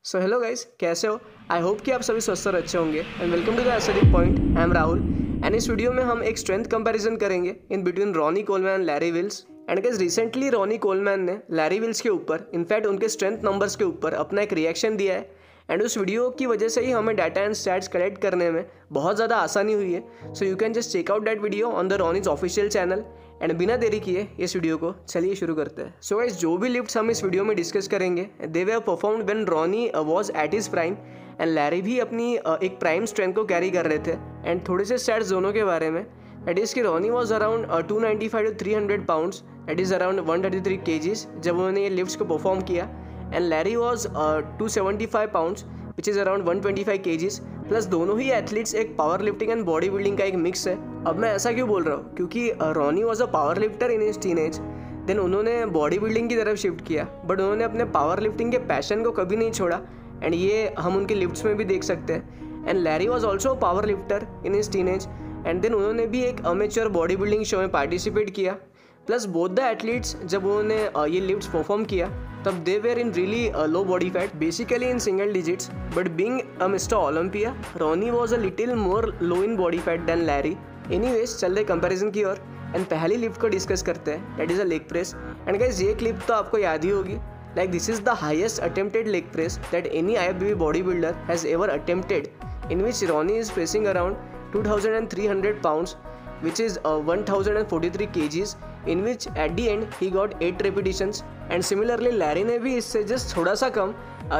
So hello guys, कैसे हो? I hope कि आप सभी स्वस्थ और अच्छे होंगे and welcome to the aesthetic point. I am Rahul and इस वीडियो में हम एक स्ट्रेंथ कंपैरिजन करेंगे in between Ronnie Coleman and Larry Wheels. And guys, recently Ronnie Coleman ने लैरी विल्स के ऊपर, इनफैक्ट उनके स्ट्रेंथ नंबर्स के ऊपर अपना एक रिएक्शन दिया है एंड उस वीडियो की वजह से ही हमें डाटा एंड स्टैट्स कलेक्ट करने में बहुत ज़्यादा आसानी हुई है। So you can just check out that video on the Ronnie's official channel. And बिना देरी किए इस वीडियो को चलिए शुरू करते हैं। सो गाइस, जो भी लिफ्ट्स हम इस वीडियो में डिस्कस करेंगे the way performed when Ronnie was at his prime and Larry भी अपनी एक प्राइम स्ट्रेंथ को कैरी कर रहे थे। एंड थोड़े से स्टैट्स दोनों के बारे में, दैट इज़ कि Ronnie was around 295 to 300 pounds, that is around 133 kgs जब उन्होंने ये लिफ्ट्स को परफॉर्म किया। And Larry was 275 pounds which is around 125 kgs। Plus दोनों ही एथलीट्स एक power lifting and body building का एक मिक्स है। अब मैं ऐसा क्यों बोल रहा हूँ, क्योंकि Ronnie was a power lifter in his teenage, then उन्होंने बॉडी बिल्डिंग की तरफ शिफ्ट किया, बट उन्होंने अपने पावर लिफ्टिंग के पैशन को कभी नहीं छोड़ा एंड ये हम उनके लिफ्ट्स में भी देख सकते हैं। And Larry was also power lifter in his teenage and then उन्होंने भी एक अमेच्योर बॉडी बिल्डिंग शो में पार्टिसिपेट किया। प्लस बोथ द एथलीट्स जब उन्होंने ये लिफ्ट्स परफॉर्म किया तब they were in really low body fat, basically in single digits, but being a Mr Olympia Ronnie was a little more low in body fat than Larry. Anyways, चल रहे comparison की ओर and पहली lift को discuss करते हैं, that is a leg press. And guys, ये clip तो आपको याद ही होगी, like this is the highest attempted leg press that any IFBB body builder has ever attempted, in which Ronnie is pressing around 2300 pounds which is 1043 kgs, in which at the end he got 8 repetitions. And similarly Larry ने भी इससे just थोड़ा सा कम,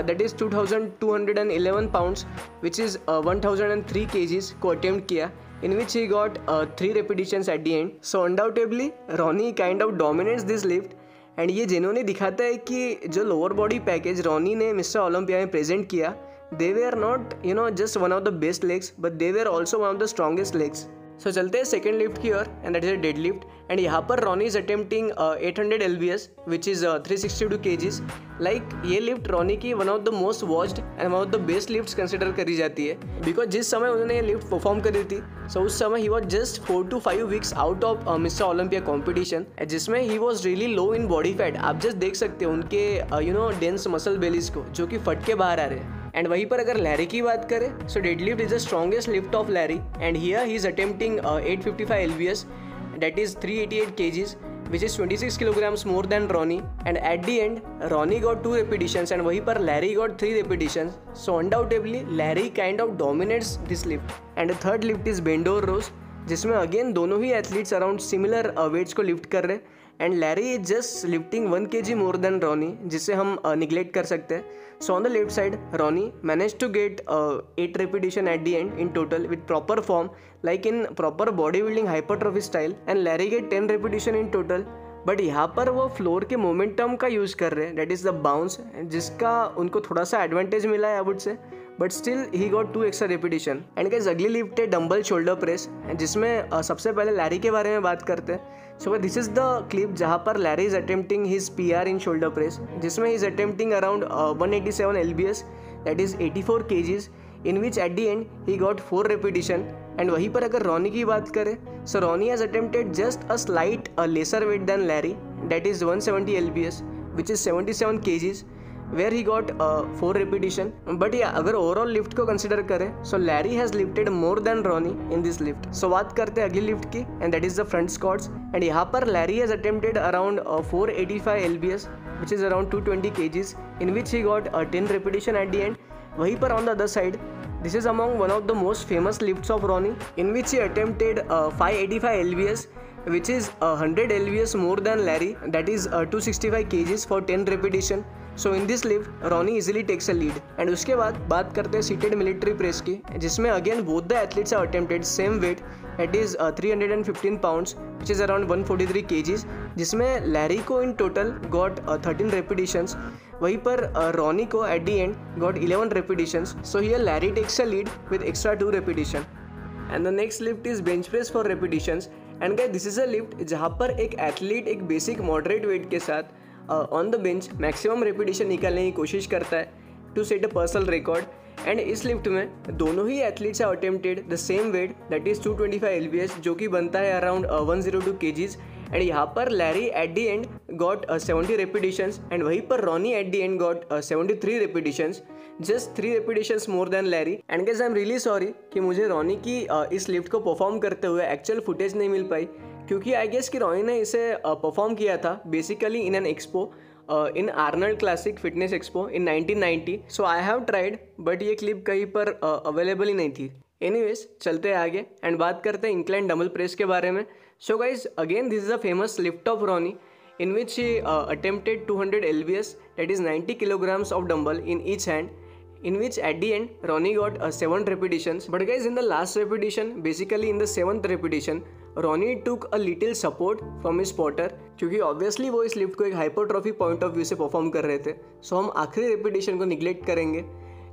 that is 2211 pounds which is 1003 kgs को attempt किया, in which he got 3 repetitions at the end. So undoubtedly Ronnie kind of dominates this lift. And ये जिन्होंने दिखाता है कि जो लोअर बॉडी पैकेज रॉनी ने मिस्टर ओलंपिया में प्रेजेंट किया, they were not just one of the best legs, but they were also one of the strongest legs. So चलते हैं सेकेंड लिफ्ट की ओर and that is a dead lift. And यहाँ पर Ronnie is attempting 800 lbs which is 362 kgs। Like ये lift Ronnie की one of the most watched and one of the best lifts consider करी जाती है, because जिस समय उन्होंने ये लिफ्ट परफॉर्म करी थी सो उस समय he was just 4 to 5 weeks out of Mister Olympia competition, जिसमें he was really low in body fat. आप जस्ट देख सकते हो उनके डेंस मसल बेलीज को जो कि फट के बाहर आ रहे हैं। एंड वहीं पर अगर लैरी की बात करें, so dead lift is the strongest lift of Larry and here he is attempting 855 lbs, that is 388 kgs which is 26 kilograms more than Ronnie. And at the end Ronnie got 2 repetitions and वहीं पर Larry got 3 repetitions. So undoubtedly Larry kind of dominates this lift. And the third lift is bend over rows, जिसमें again दोनों ही athletes around similar weights को lift कर रहे हैं and Larry is just lifting 1 kg more than Ronnie, जिसे हम neglect कर सकते हैं। So on the left side Ronnie manage to get 8 repetition at the end in total with proper form, like in proper body building hypertrophy style, and Larry get 10 repetition in total. But यहाँ पर वो floor के momentum का use कर रहे हैं, that is the bounce, जिसका उनको थोड़ा सा एडवांटेज मिला है I would say, but still he got 2 extra repetition. And guys, अगली लिफ्ट है डंबल शोल्डर प्रेस, जिसमें सबसे पहले लैरी के बारे में बात करते हैं। So this is the clip जहाँ पर Larry is attempting his PR in shoulder press, जिसमें he is attempting around 187 lbs, that is 84 kgs, in which at the end he got 4 repetition. And वहीं पर अगर रॉनी की बात करें, so Ronnie has attempted just a slight lesser weight than Larry, that is 170 lbs which is 77 kgs, where he got 4 repetition. But yeah, अगर overall lift को consider करें, so Larry has lifted more than Ronnie in this lift. So बात करते हैं अगली lift की and that is the front squats. And यहाँ पर Larry has attempted around 485 lbs which is around 220 kgs, in which he got 10 repetition at the end. वहीं पर on the other side this is among one of the most famous lifts of Ronnie, in which he attempted 585 lbs which is 100 lbs more than Larry, that is 265 kgs for 10 repetition. So in this lift Ronnie easily takes a lead. And उसके बाद बात करते हैं seated military press की, जिसमें again both the athletes are attempted same weight, that is 315 pounds which is around 143 kgs, जिसमें Larry को in total got 13 repetitions, वहीं पर रॉनी को eight the and got 11 repetitions. So here Larry takes a lead with extra 2 repetition. And the next lift is bench press for repetitions. And guys, this is a lift जहाँ पर एक athlete एक basic moderate weight के साथ on the bench maximum repetition निकालने की कोशिश करता है to set a personal record. And इस लिफ्ट में दोनों ही athletes have attempted the same weight, that is 225 lbs, जो कि बनता है अराउंड 102 kgs। एंड यहाँ पर Larry eight the and got 70 repetitions and वहीं पर Ronnie eight the and got 73 repetitions, just 3 repetitions more than Larry. And guys I am really sorry कि मुझे रॉनी की इस लिफ्ट को परफॉर्म करते हुए एक्चुअल फुटेज नहीं मिल पाई, क्योंकि आई गेस कि रॉनी ने इसे परफॉर्म किया था basically in an expo, in Arnold classic fitness expo in 1990। So I have tried, but ये क्लिप कहीं पर अवेलेबल ही नहीं थी। एनीवेज चलते हैं आगे एंड बात करते हैं इंक्लाइन डबल प्रेस के बारे में। So guys again this is a famous lift off Ronnie in which he attempted 200 lbs, that is 90 kilograms of dumbbell in each hand, in which at the end Ronnie got 7 repetitions. But guys, in the last repetition, basically in the 7th repetition, Ronnie took a little support from his spotter, क्योंकि obviously वो इस lift को एक hypertrophy point of view से perform कर रहे थे। सो हम आखिरी रेपिटेशन को निगलेक्ट करेंगे।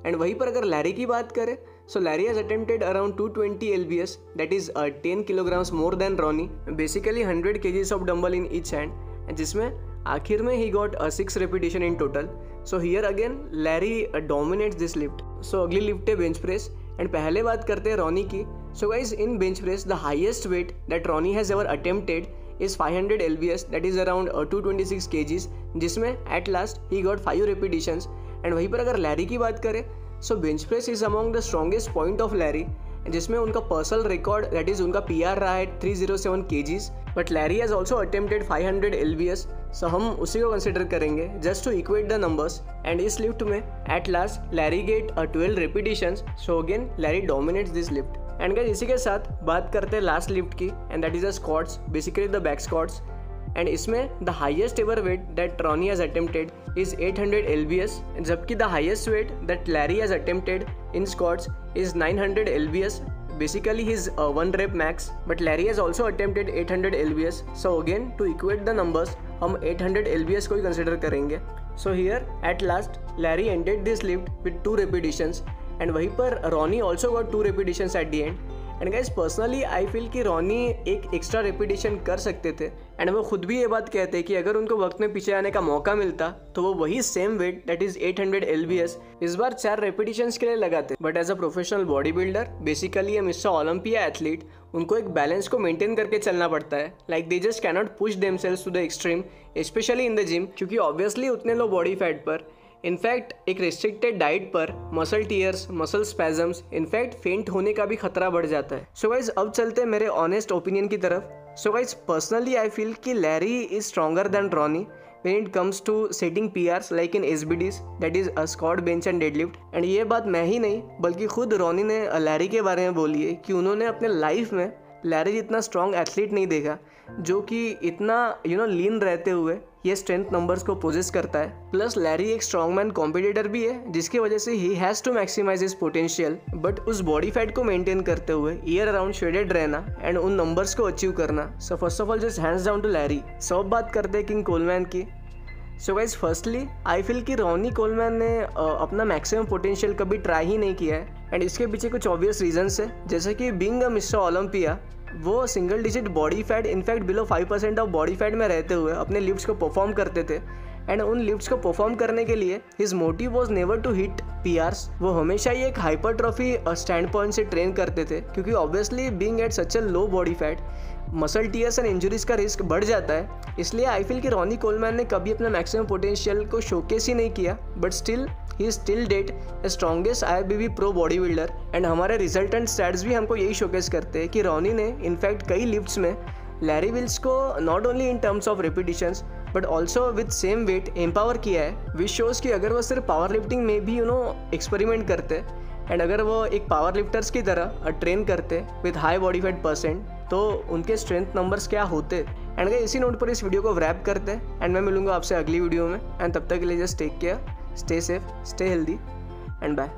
एंड वहीं पर अगर लैरी की बात करें, so Larry has attempted around 220 lbs, that is 10 kilograms more than Ronnie, basically 100 kgs of dumbbell in each hand, जिसमें आखिर में he got 6 repetition in total. So here again Larry dominates this lift. So अगली lift है bench press and पहले बात करते हैं Ronnie की। So guys in bench press the highest weight that Ronnie has ever attempted is 500 lbs, that is around 226 kgs, जिसमें at last he got 5 repetitions. And वहीं पर अगर लैरी की बात करें, so bench press is among the strongest point of Larry, जिसमें उनका personal record that is उनका PR रहा है 307 kgs, but Larry has also attempted 500 lbs। सो हम उसी को कंसिडर करेंगे just to equate the numbers. And इस लिफ्ट में at last Larry get 12 repetitions. So again Larry dominates this lift. And guys इसी के साथ बात करते हैं लास्ट लिफ्ट की, and that is the squats, basically the back squats. And इसमें the highest ever weight that Ronnie has attempted is 800 lbs, जबकि the highest weight that Larry has attempted in squats is 900 lbs, basically his 1 rep max, but Larry has also attempted 800 lbs. So again to equate the numbers, हम 800 lbs को ही consider करेंगे। So here at last Larry ended this lift with 2 repetitions, and वहीं पर Ronnie also got 2 repetitions at the end. And guys personally I feel कि Ronnie एक extra repetition कर सकते थे, एंड वो खुद भी ये बात कहते हैं कि अगर उनको वक्त में पीछे आने का मौका मिलता तो वो वही same weight that is 800 lbs इस बार 4 रेपिटेशंस के लिए लगाते। But as a professional body builder, basically ये मिस्टर ओलंपिया एथलीट, उनको एक बैलेंस को मेंटेन करके चलना पड़ता है। Like they just cannot push themselves to the extreme, specially in the gym, क्योंकि ऑब्वियसली उतने लो बॉडी फैट पर, इनफैक्ट एक रिस्ट्रिक्टेड डाइट पर muscle tears, muscle spasms, in fact faint होने का भी खतरा बढ़ जाता है। सो गाइज अब चलते हैं मेरे ऑनेस्ट ओपिनियन की तरफ। So guys personally I feel कि Larry is stronger than Ronnie when it comes to setting PRs like in SBDs, that is squat, bench and deadlift। And ये बात मैं ही नहीं बल्कि खुद रॉनी ने लैरी के बारे में बोली है कि उन्होंने अपने लाइफ में लैरी जितना स्ट्रॉन्ग एथलीट नहीं देखा, जो कि इतना लीन रहते हुए ये स्ट्रेंथ नंबर्स को पोजेस करता है। प्लस लैरी एक स्ट्रॉन्गमैन कॉम्पिटिटर भी है, जिसकी वजह से he has to maximize his potential, but उस बॉडी फैट को मेंटेन करते हुए ईयर अराउंड शेडेड रहना एंड उन नंबर्स को अचीव करना। So first of all just hands down to Larry. So अब बात करते हैं किंग कोलमैन की। So guys firstly I feel कि रॉनी कोलमैन ने अपना मैक्सिमम पोटेंशियल कभी ट्राई ही नहीं किया है, एंड इसके पीछे कुछ ऑब्वियस रीजंस है, जैसे कि बीइंग अ मिस्टर ओलंपिया, वो single digit body fat, in fact below 5% of body fat में रहते हुए अपने लिफ्ट्स को परफॉर्म करते थे। एंड उन लिफ्ट्स को परफॉर्म करने के लिए his motive was never to hit PRs। वो हमेशा ही एक हाइपरट्रॉफी स्टैंड पॉइंट से ट्रेन करते थे, क्योंकि obviously being at such a low body fat muscle tears and injuries का रिस्क बढ़ जाता है। इसलिए आई फील कि रॉनी कोलमैन ने कभी अपना मैक्सिमम पोटेंशियल को शोकेस ही नहीं किया, बट स्टिल ही still date strongest IFBB pro body builder. And हमारे रिजल्टेंट स्टैट्स भी हमको यही शोकेस करते हैं कि रॉनी ने इनफैक्ट कई लिफ्ट्स में लैरी विल्स को not only in terms of repetitions but also with same weight empower किया है, विच शोज़ कि अगर वो सिर्फ पावर लिफ्टिंग में भी एक्सपेरिमेंट करते एंड अगर वो एक पावर लिफ्टर्स की तरह ट्रेन करते with high body fat percent, तो उनके स्ट्रेंथ नंबर्स क्या होते। एंड इसी नोट पर इस वीडियो को रैप करते हैं, एंड मैं मिलूंगा आपसे अगली वीडियो में, एंड तब तक के लिए just take care, stay safe, stay healthy and bye.